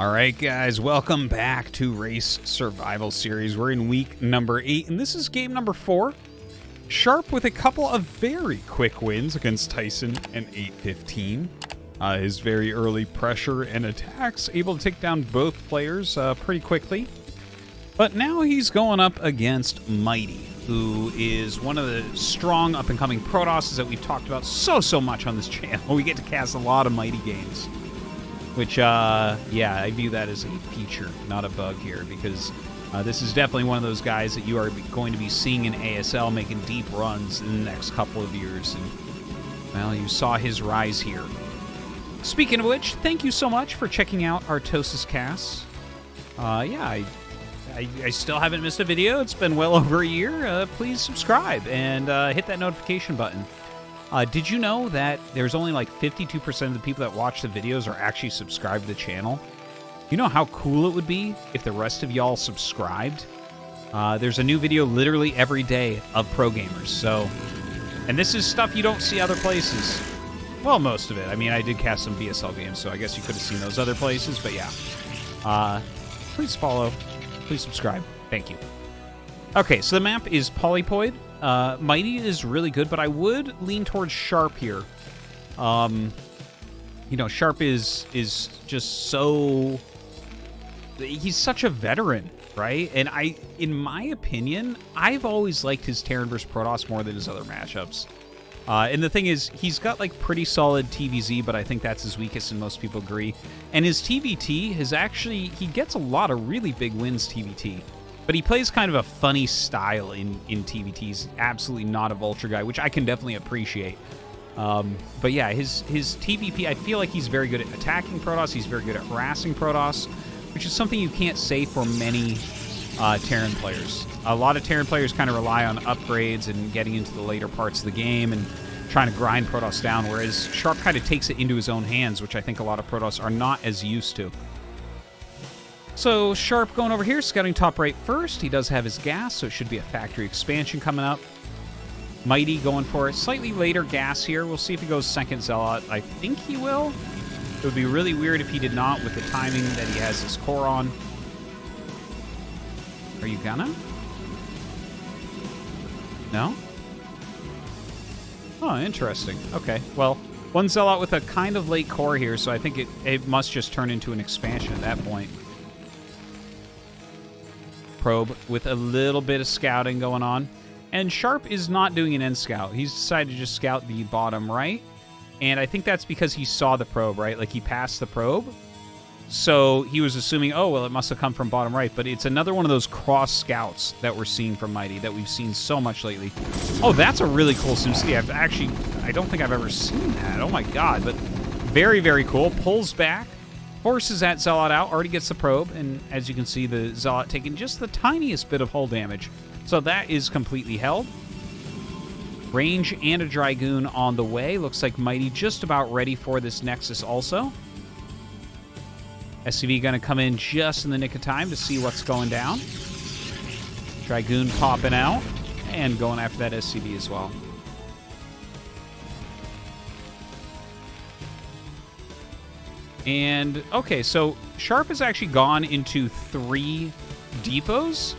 All right, guys, welcome back to Race Survival Series. We're in week number 8, and this is game number 4. Sharp with a couple of very quick wins against Tyson and 815. His very early pressure and attacks, able to take down both players pretty quickly. But now he's going up against Mighty, who is one of the strong up-and-coming Protosses that we've talked about so much on this channel. We get to cast a lot of Mighty games. Which, yeah, I view that as a feature, not a bug here, because this is definitely one of those guys that you are going to be seeing in ASL making deep runs in the next couple of years. And, well, you saw his rise here. Speaking of which, thank you so much for checking out ArtosisCasts. Yeah, I still haven't missed a video. It's been well over a year. Please subscribe and hit that notification button. Did you know that there's only like 52% of the people that watch the videos are actually subscribed to the channel? You know how cool it would be if the rest of y'all subscribed? There's a new video literally every day of pro gamers. So, and this is stuff you don't see other places. Well, most of it. I mean, I did cast some BSL games, so I guess you could have seen those other places. But yeah, please follow, please subscribe. Thank you. Okay, so the map is Polypoid. Mighty is really good, but I would lean towards Sharp here. You know, Sharp is just so... He's such a veteran, right? And in my opinion, I've always liked his Terran vs. Protoss more than his other matchups. And the thing is, he's got like pretty solid TVZ, but I think that's his weakest, and most people agree. And his TVT has actually... He gets a lot of really big wins TVT. But he plays kind of a funny style in TVT. He's absolutely not a vulture guy, which I can definitely appreciate. But yeah, his TVP, I feel like he's very good at attacking Protoss. He's very good at harassing Protoss, which is something you can't say for many Terran players. A lot of Terran players kind of rely on upgrades and getting into the later parts of the game and trying to grind Protoss down, whereas Sharp kind of takes it into his own hands, which I think a lot of Protoss are not as used to. So, Sharp going over here, scouting top right first. He does have his gas, so it should be a factory expansion coming up. Mighty going for a slightly later gas here. We'll see if he goes second Zealot. I think he will. It would be really weird if he did not with the timing that he has his core on. Are you gonna? No? Oh, interesting. Okay, well, one Zealot with a kind of late core here, so I think it must just turn into an expansion at that point. Probe with a little bit of scouting going on. And Sharp is not doing an end scout. He's decided to just scout the bottom right. And I think that's because he saw the probe, right? Like, he passed the probe. So he was assuming, oh, well, it must have come from bottom right. But it's another one of those cross scouts that we're seeing from Mighty that we've seen so much lately. Oh, that's a really cool SimCity. I don't think I've ever seen that. Oh, my God. But very, very cool. Pulls back. Forces that Zealot out, already gets the probe, and as you can see, the Zealot taking just the tiniest bit of hull damage. So that is completely held. Range and a Dragoon on the way. Looks like Mighty just about ready for this Nexus also. SCV going to come in just in the nick of time to see what's going down. Dragoon popping out, and going after that SCV as well. And, okay, so Sharp has actually gone into 3 depots.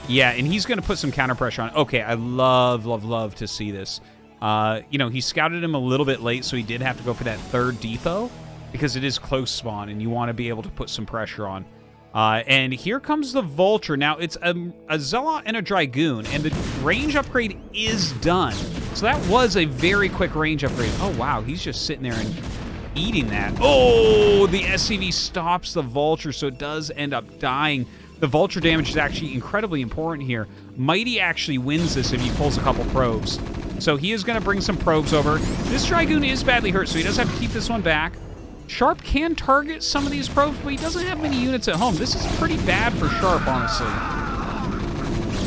Yeah, and he's going to put some counter pressure on. Okay, I love to see this. You know, he scouted him a little bit late, so he did have to go for that 3rd depot because it is close spawn, and you want to be able to put some pressure on. And here comes the Vulture. Now, it's a Zealot and a Dragoon, and the range upgrade is done. So that was a very quick range upgrade. Oh, wow, he's just sitting there and eating that. Oh, the SCV stops the Vulture, so it does end up dying. The Vulture damage is actually incredibly important here. Mighty actually wins this if he pulls a couple probes. So he is going to bring some probes over. This Dragoon is badly hurt, so he does have to keep this one back. Sharp can target some of these probes, but he doesn't have many units at home. This is pretty bad for Sharp, honestly.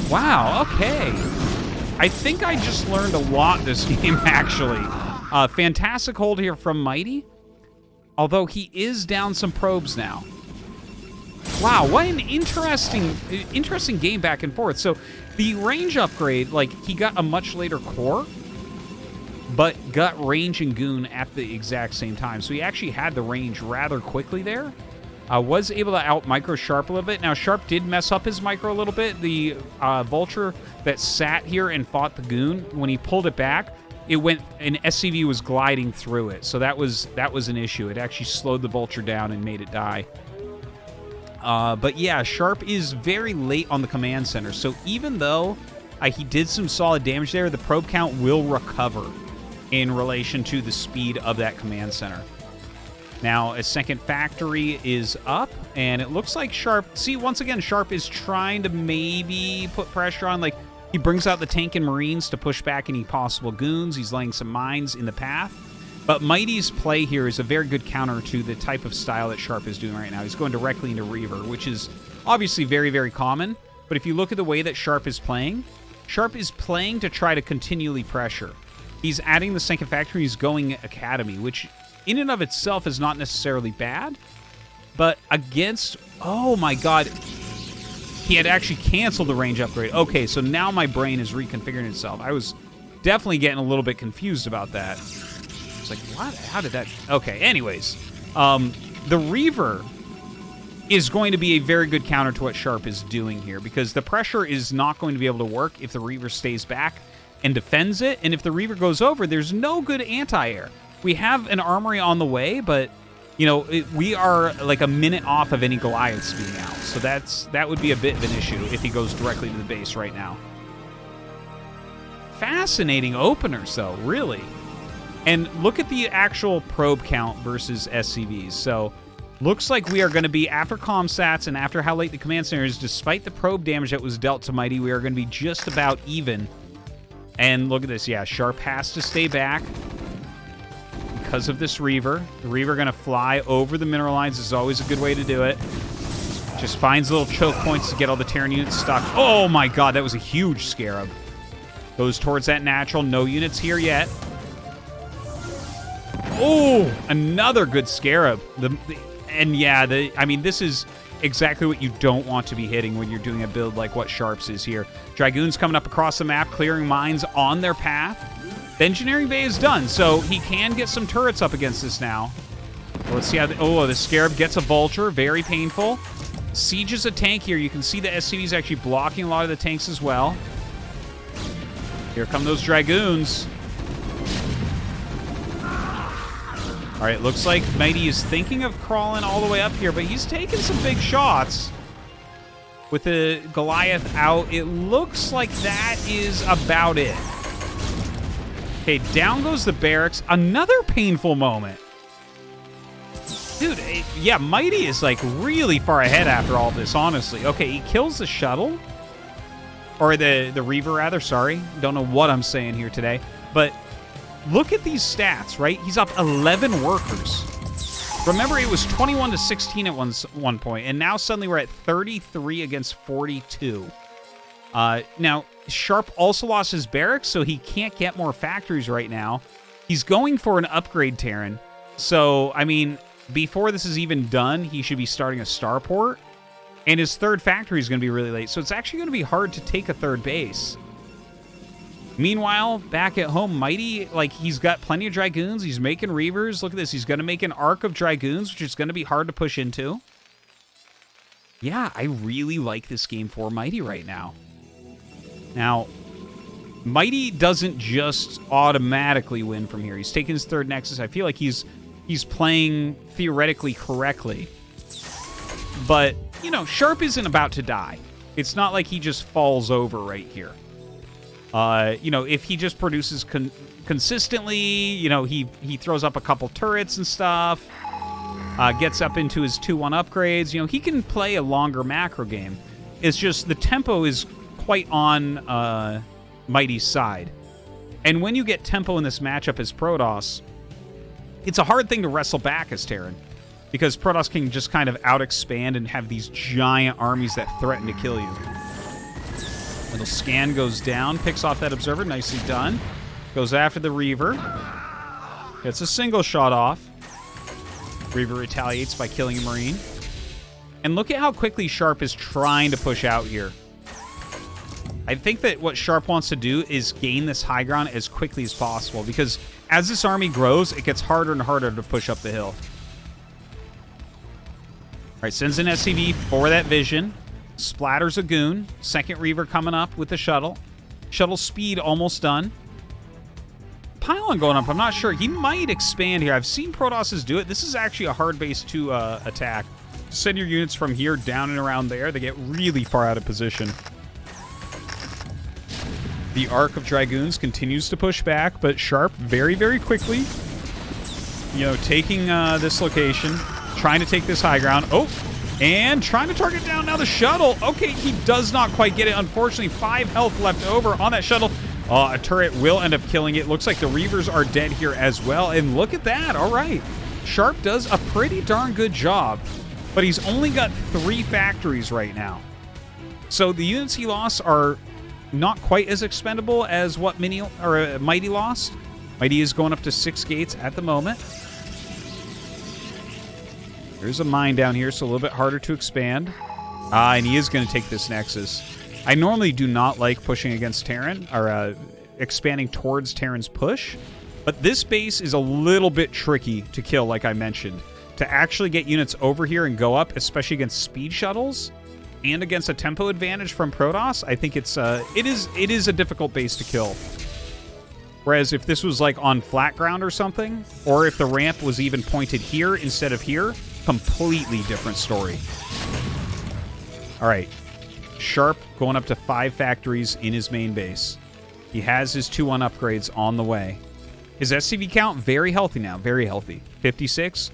Wow, okay. I think I just learned a lot this game, actually. Fantastic hold here from Mighty. Although he is down some probes now. Wow, what an interesting game back and forth. So the range upgrade, like, he got a much later core, but got range and goon at the exact same time. So he actually had the range rather quickly there. Was able to out-micro Sharp a little bit. Now, Sharp did mess up his micro a little bit. The Vulture that sat here and fought the Goon, when he pulled it back, it went, and SCV was gliding through it. So that was an issue. It actually slowed the Vulture down and made it die. But yeah, Sharp is very late on the command center. So even though he did some solid damage there, the probe count will recover in relation to the speed of that command center. Now, a second factory is up, and it looks like Sharp... See, once again, Sharp is trying to maybe put pressure on. Like, he brings out the tank and Marines to push back any possible goons. He's laying some mines in the path. But Mighty's play here is a very good counter to the type of style that Sharp is doing right now. He's going directly into Reaver, which is obviously very, very common. But if you look at the way that Sharp is playing to try to continually pressure. He's adding the second factory. He's going Academy, which... in and of itself is not necessarily bad, but against... Oh my god. He had actually canceled the range upgrade. Okay, so now my brain is reconfiguring itself. I was definitely getting a little bit confused about that. It's like, what? How did that... Okay, anyways. The Reaver is going to be a very good counter to what Sharp is doing here, because the pressure is not going to be able to work if the Reaver stays back and defends it, and if the Reaver goes over, there's no good anti-air. We have an armory on the way, but, you know, we are like a minute off of any Goliaths being out. So that would be a bit of an issue if he goes directly to the base right now. Fascinating openers, though, really. And look at the actual probe count versus SCVs. So, looks like we are going to be, after Comsats and after how late the command center is, despite the probe damage that was dealt to Mighty, we are going to be just about even. And look at this. Yeah, Sharp has to stay back because of this Reaver. The Reaver going to fly over the mineral lines. This is always a good way to do it. Just finds little choke points to get all the Terran units stuck. Oh my god, that was a huge Scarab. Goes towards that natural. No units here yet. Oh, another good Scarab. I mean, this is exactly what you don't want to be hitting when you're doing a build like what Sharp's is here. Dragoons coming up across the map, clearing mines on their path. The Engineering Bay is done, so he can get some turrets up against this now. Let's see how... the Scarab gets a Vulture. Very painful. Siege is a tank here. You can see the SCV's actually blocking a lot of the tanks as well. Here come those Dragoons. All right, looks like Mighty is thinking of crawling all the way up here, but he's taking some big shots. With the Goliath out, it looks like that is about it. Okay, down goes the barracks. Another painful moment. Dude, yeah, Mighty is, like, really far ahead after all this, honestly. Okay, he kills the shuttle. Or the Reaver, rather, sorry. Don't know what I'm saying here today. But look at these stats, right? He's up 11 workers. Remember, it was 21 to 16 at one point, and now suddenly we're at 33 against 42. Now, Sharp also lost his barracks, so he can't get more factories right now. He's going for an upgrade Terran. So, I mean, before this is even done, he should be starting a starport. And his third factory is going to be really late. So it's actually going to be hard to take a third base. Meanwhile, back at home, Mighty, like, he's got plenty of Dragoons. He's making Reavers. Look at this. He's going to make an arc of Dragoons, which is going to be hard to push into. Yeah, I really like this game for Mighty right now. Now, Mighty doesn't just automatically win from here. He's taking his third Nexus. I feel like he's playing theoretically correctly. But, you know, Sharp isn't about to die. It's not like he just falls over right here. You know, if he just produces consistently, you know, he throws up a couple turrets and stuff, gets up into his 2-1 upgrades, you know, he can play a longer macro game. It's just the tempo is quite on Mighty's side. And when you get tempo in this matchup as Protoss, it's a hard thing to wrestle back as Terran, because Protoss can just kind of out-expand and have these giant armies that threaten to kill you. Little scan goes down, picks off that observer, nicely done. Goes after the Reaver. Gets a single shot off. Reaver retaliates by killing a Marine. And look at how quickly Sharp is trying to push out here. I think that what Sharp wants to do is gain this high ground as quickly as possible, because as this army grows, it gets harder and harder to push up the hill. right, sends an SCV for that vision. Splatters a goon. Second Reaver coming up with the shuttle. Shuttle speed almost done. Pylon going up, I'm not sure. He might expand here. I've seen Protosses do it. This is actually a hard base to attack. Send your units from here down and around there. They get really far out of position. The arc of Dragoons continues to push back, but Sharp very, very quickly, you know, taking this location, trying to take this high ground. Oh, and trying to target down now the shuttle. Okay, he does not quite get it. Unfortunately, 5 health left over on that shuttle. A turret will end up killing it. Looks like the Reavers are dead here as well. And look at that. All right. Sharp does a pretty darn good job, but he's only got 3 factories right now. So the units he lost are not quite as expendable as what Mighty lost. Mighty is going up to 6 gates at the moment. There's a mine down here, so a little bit harder to expand. And he is going to take this Nexus. I normally do not like pushing against Terran, or expanding towards Terran's push, but this base is a little bit tricky to kill, like I mentioned. To actually get units over here and go up, especially against speed shuttles, and against a tempo advantage from Protoss, I think it is a difficult base to kill. Whereas if this was like on flat ground or something, or if the ramp was even pointed here instead of here, completely different story. All right. Sharp going up to 5 factories in his main base. He has his 2-1 upgrades on the way. His SCV count, very healthy now. Very healthy. 56.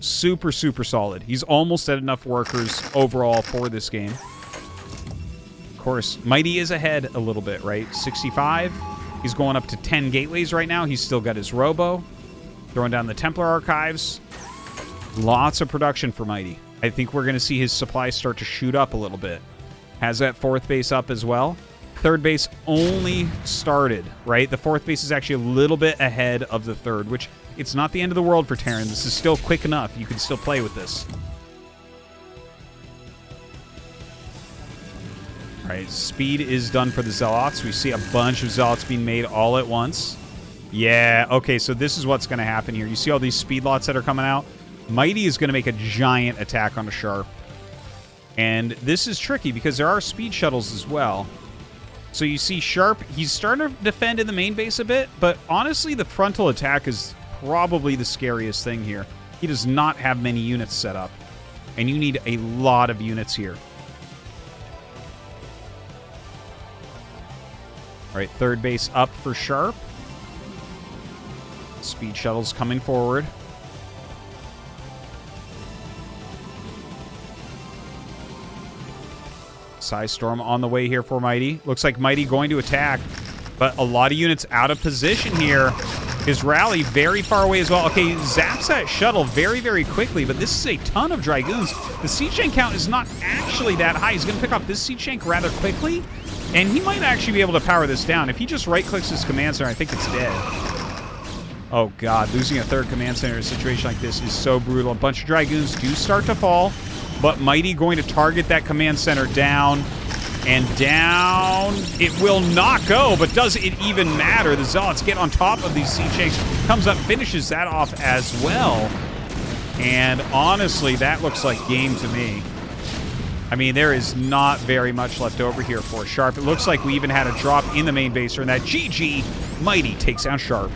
Super, super solid. He's almost at enough workers overall for this game. Of course, Mighty is ahead a little bit, right? 65. He's going up to 10 gateways right now. He's still got his Robo. Throwing down the Templar Archives. Lots of production for Mighty. I think we're going to see his supplies start to shoot up a little bit. Has that 4th base up as well. 3rd base only started, right? The 4th base is actually a little bit ahead of the 3rd, which it's not the end of the world for Terran. This is still quick enough. You can still play with this. All right, speed is done for the Zealots. We see a bunch of Zealots being made all at once. Yeah, okay, so this is what's going to happen here. You see all these speed lots that are coming out? Mighty is going to make a giant attack on a Sharp. And this is tricky because there are speed shuttles as well. So you see Sharp, he's starting to defend in the main base a bit, but honestly, the frontal attack is probably the scariest thing here. He does not have many units set up, and you need a lot of units here. All right, 3rd base up for Sharp. Speed shuttles coming forward. Storm on the way here for Mighty. Looks like Mighty going to attack, but a lot of units out of position here. His rally very far away as well. Okay, zaps that shuttle very, very quickly, but this is a ton of Dragoons. The siege tank count is not actually that high. He's going to pick off this siege tank rather quickly, and he might actually be able to power this down. If he just right-clicks his command center, I think it's dead. Oh, God. Losing a 3rd command center in a situation like this is so brutal. A bunch of Dragoons do start to fall, but Mighty going to target that command center down, and down it will not go, but does it even matter? The Zealots get on top of these siege tanks, comes up, finishes that off as well, and honestly, that looks like game to me. I mean, there is not very much left over here for Sharp. It looks like we even had a drop in the main base, and that GG, Mighty takes down Sharp.